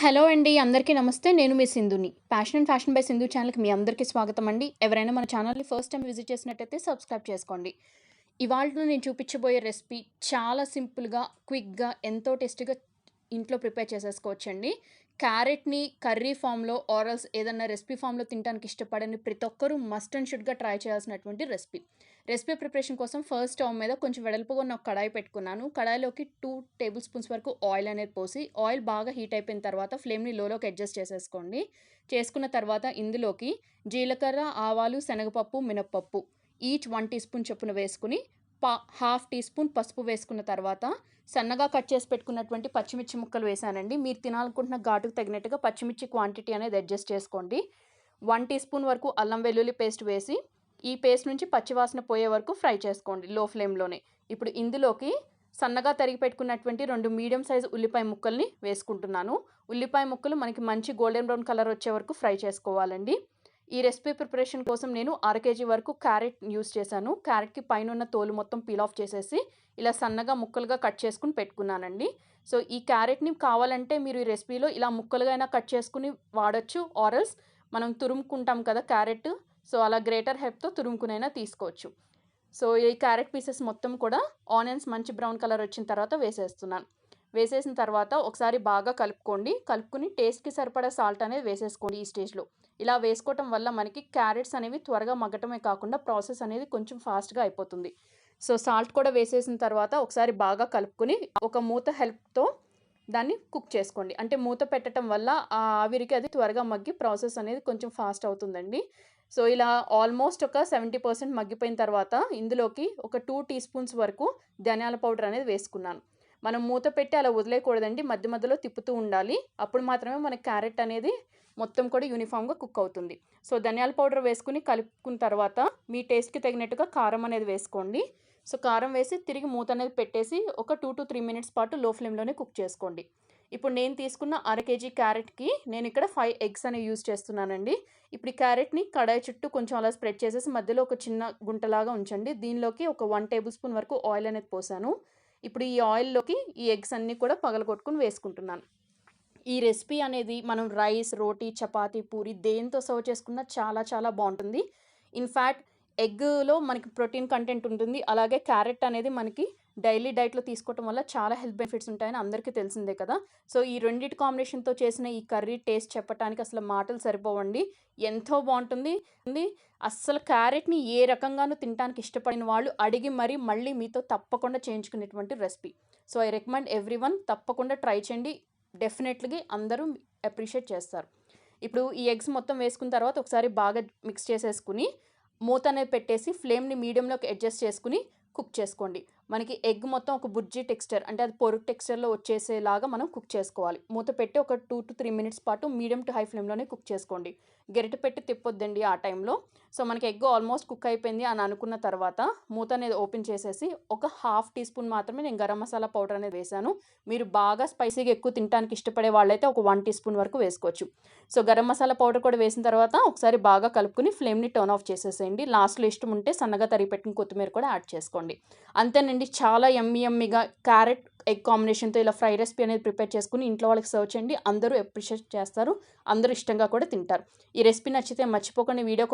Hello అండి. అందరికీ నమస్తే. నేను మీ సింధుని. Passion and fashion by Sindhu ఛానల్‌కి మీ అందరికీ స్వాగతం అండి. ఎవరైనా మన ఛానల్‌ని ఫస్ట్ టైమ్ విజిట్ చేసినట్టయితే సబ్స్క్రైబ్ చేసుకోండి. ఇవాల్టి నేను చూపించబోయే రెసిపీ చాలా సింపుల్‌గా, క్విక్‌గా, ఎంతో టేస్టీగా ఇంట్లో ప్రిపేర్ చేసేసుకోవచ్చండి. క్యారెట్‌ని కర్రీ ఫామ్‌లో ఆర్ ఏదన్నా రెసిపీ ఫామ్‌లో తినడానికి ఇష్టపడని ప్రతి ఒక్కరూ మస్ట్ అండ్ షుడ్‌గా ట్రై చేయాల్సినటువంటి రెసిపీ. రెసిపీ ప్రిపరేషన్ కోసం ఫస్ట్ స్టవ్ మీద కొంచెం వెడల్పుగా ఉన్న ఒక కడాయి పెట్టుకున్నాను. కడాయిలోకి 2 టేబుల్ స్పూన్స్ వరకు ఆయిల్ అనేది పోసి, ఆయిల్ బాగా హీట్ అయిపోయిన తర్వాత ఫ్లేమ్‌ని లోలోకి అడ్జస్ట్ చేసేసుకోండి. చేసుకున్న తర్వాత ఇందులోకి జీలకర్ర, ఆవాలు, శనగపప్పు, మినపప్పు ఈచ్ 1 టీ స్పూన్ చొప్పున వేసుకొని, హాఫ్ టీ స్పూన్ పసుపు వేసుకున్న తర్వాత సన్నగా కట్ చేసి పెట్టుకున్నటువంటి పచ్చిమిర్చి ముక్కలు వేసానండి. మీరు తినాలనుకుంటున్న ఘాటుకు తగినట్టుగా పచ్చిమిర్చి క్వాంటిటీ అనేది అడ్జస్ట్ చేసుకోండి. 1 టీ స్పూన్ వరకు అల్లం వెల్లుల్లి పేస్ట్ వేసి, ఈ పేస్ట్ నుంచి పచ్చివాసన పోయే వరకు ఫ్రై చేసుకోండి లో ఫ్లేమ్‌లోనే. ఇప్పుడు ఇందులోకి సన్నగా తరిగి పెట్టుకున్నటువంటి 2 మీడియం సైజ్ ఉల్లిపాయ ముక్కల్ని వేసుకుంటున్నాను. ఉల్లిపాయ ముక్కలు మనకి మంచి గోల్డెన్ బ్రౌన్ కలర్ వచ్చే వరకు ఫ్రై చేసుకోవాలండి. ఈ రెసిపీ ప్రిపరేషన్ కోసం నేను అర కేజీ వరకు క్యారెట్ యూస్ చేశాను. క్యారెట్‌కి పైనున్న తోలు మొత్తం పీల్ ఆఫ్ చేసేసి, ఇలా సన్నగా ముక్కలుగా కట్ చేసుకొని పెట్టుకున్నానండి. సో, ఈ క్యారెట్‌ని కావాలంటే మీరు ఈ రెసిపీలో ఇలా ముక్కలుగా అయినా కట్ చేసుకొని వాడొచ్చు. మనం తురుముకుంటాం కదా క్యారెట్. సో, అలా గ్రేటర్ హెల్ప్‌తో తురుముకునైనా తీసుకోవచ్చు. సో, ఈ క్యారెట్ పీసెస్ మొత్తం కూడా ఆనియన్స్ మంచి బ్రౌన్ కలర్ వచ్చిన తర్వాత వేసేస్తున్నాను. వేసేసిన తర్వాత ఒకసారి బాగా కలుపుకొని టేస్ట్‌కి సరిపడా సాల్ట్ అనేది వేసేసుకోండి ఈ స్టేజ్‌లో. ఇలా వేసుకోవటం వల్ల మనకి క్యారెట్స్ అనేవి త్వరగా మగ్గటమే కాకుండా ప్రాసెస్ అనేది కొంచెం ఫాస్ట్‌గా అయిపోతుంది. సో, సాల్ట్ కూడా వేసేసిన తర్వాత ఒకసారి బాగా కలుపుకొని ఒక మూత హెల్ప్‌తో దాన్ని కుక్ చేసుకోండి. అంటే మూత పెట్టటం వల్ల ఆ ఆవిరికి అది త్వరగా మగ్గి ప్రాసెస్ అనేది కొంచెం ఫాస్ట్ అవుతుందండి. సో, ఇలా ఆల్మోస్ట్ ఒక 70% మగ్గిపోయిన తర్వాత ఇందులోకి ఒక 2 టీ స్పూన్స్ వరకు ధనియాల పౌడర్ అనేది వేసుకున్నాను. మనం మూత పెట్టి అలా వదిలేయకూడదండి. మధ్య మధ్యలో తిప్పుతూ ఉండాలి. అప్పుడు మాత్రమే మనకి క్యారెట్ అనేది మొత్తం కూడా యూనిఫామ్‌గా కుక్ అవుతుంది. సో, ధనియాల పౌడర్ వేసుకొని కలుపుకున్న తర్వాత మీ టేస్ట్‌కి తగినట్టుగా కారం అనేది వేసుకోండి. సో, కారం వేసి తిరిగి మూత అనేది పెట్టేసి ఒక 2-3 మినిట్స్ పాటు లో ఫ్లేమ్‌లోనే కుక్ చేసుకోండి. ఇప్పుడు నేను తీసుకున్న అర కేజీ క్యారెట్‌కి నేను ఇక్కడ 5 ఎగ్స్ అనేవి యూజ్ చేస్తున్నానండి. ఇప్పుడు ఈ క్యారెట్‌ని కడాయి చుట్టూ కొంచెం అలా స్ప్రెడ్ చేసేసి మధ్యలో ఒక చిన్న గుంటలాగా ఉంచండి. దీనిలోకి ఒక 1 టేబుల్ స్పూన్ వరకు ఆయిల్ అనేది పోసాను. ఇప్పుడు ఈ ఆయిల్‌లోకి ఈ ఎగ్స్ అన్నీ కూడా పగలగొట్టుకొని వేసుకుంటున్నాను. ఈ రెసిపీ అనేది మనం రైస్, రోటీ, చపాతీ, పూరి దేనితో సర్వ్ చేసుకున్నా చాలా చాలా బావుంటుంది. ఇన్‌ఫాక్ట్ ఎగ్‌లో మనకి ప్రోటీన్ కంటెంట్ ఉంటుంది. అలాగే క్యారెట్ అనేది మనకి డైలీ డైట్‌లో తీసుకోవటం వల్ల చాలా హెల్త్ బెనిఫిట్స్ ఉంటాయని అందరికీ తెలిసిందే కదా! సో, ఈ రెండిటి కాంబినేషన్‌తో చేసిన ఈ కర్రీ టేస్ట్ చెప్పటానికి అసలు మాటలు సరిపోవండి. ఎంతో బావుంటుంది. అస్సలు క్యారెట్‌ని ఏ రకంగానూ తినటానికి ఇష్టపడిన వాళ్ళు అడిగి మళ్ళీ మీతో తప్పకుండా చేయించుకునేటువంటి recipe. So, I recommend everyone తప్పకుండా ట్రై చేయండి. డెఫినెట్‌లీ అందరూ అప్రిషియేట్ చేస్తారు. ఇప్పుడు ఈ ఎగ్స్ మొత్తం వేసుకున్న తర్వాత ఒకసారి బాగా మిక్స్ చేసేసుకొని, మూత అనేది పెట్టేసి ఫ్లేమ్‌ని మీడియంలోకి అడ్జస్ట్ చేసుకొని కుక్ చేసుకోండి. మనకి ఎగ్ మొత్తం ఒక బుర్జీ టెక్స్చర్ అంటే అది పొరుగు టెక్స్చర్‌లో వచ్చేసేలాగా మనం కుక్ చేసుకోవాలి. మూత పెట్టి ఒక 2-3 మినిట్స్ పాటు మీడియం టు హై ఫ్లేమ్‌లోనే కుక్ చేసుకోండి. గరిటె పెట్టి తిప్పొద్దండి ఆ టైంలో. సో, మనకి ఎగ్ ఆల్మోస్ట్ కుక్ అయిపోయింది అని అనుకున్న తర్వాత మూత అనేది ఓపెన్ చేసేసి ఒక హాఫ్ టీ స్పూన్ మాత్రమే నేను గరం మసాలా పౌడర్ అనేది వేశాను. మీరు బాగా స్పైసీగా ఎక్కువ తినటానికి ఇష్టపడే వాళ్ళైతే ఒక 1 టీ స్పూన్ వరకు వేసుకోవచ్చు. సో, గరం మసాలా పౌడర్ కూడా వేసిన తర్వాత ఒకసారి బాగా కలుపుకొని ఫ్లేమ్‌ని టర్న్ ఆఫ్ చేసేసేయండి. లాస్ట్‌లో ఇష్టం ఉంటే సన్నగా తరిగి పెట్టిన కొత్తిమీర కూడా యాడ్ చేసుకోండి. అంతేనండి, చాలా యమ్మీగా క్యారెట్, ఎగ్ కాంబినేషన్‌తో ఇలా ఫ్రై రెసిపీ అనేది ప్రిపేర్ చేసుకొని ఇంట్లో వాళ్ళకి సర్వ్ చేయండి. అందరూ అప్రిషియేట్ చేస్తారు. అందరూ ఇష్టంగా కూడా తింటారు. ఈ రెసిపీ నచ్చితే మర్చిపోకండి వీడియో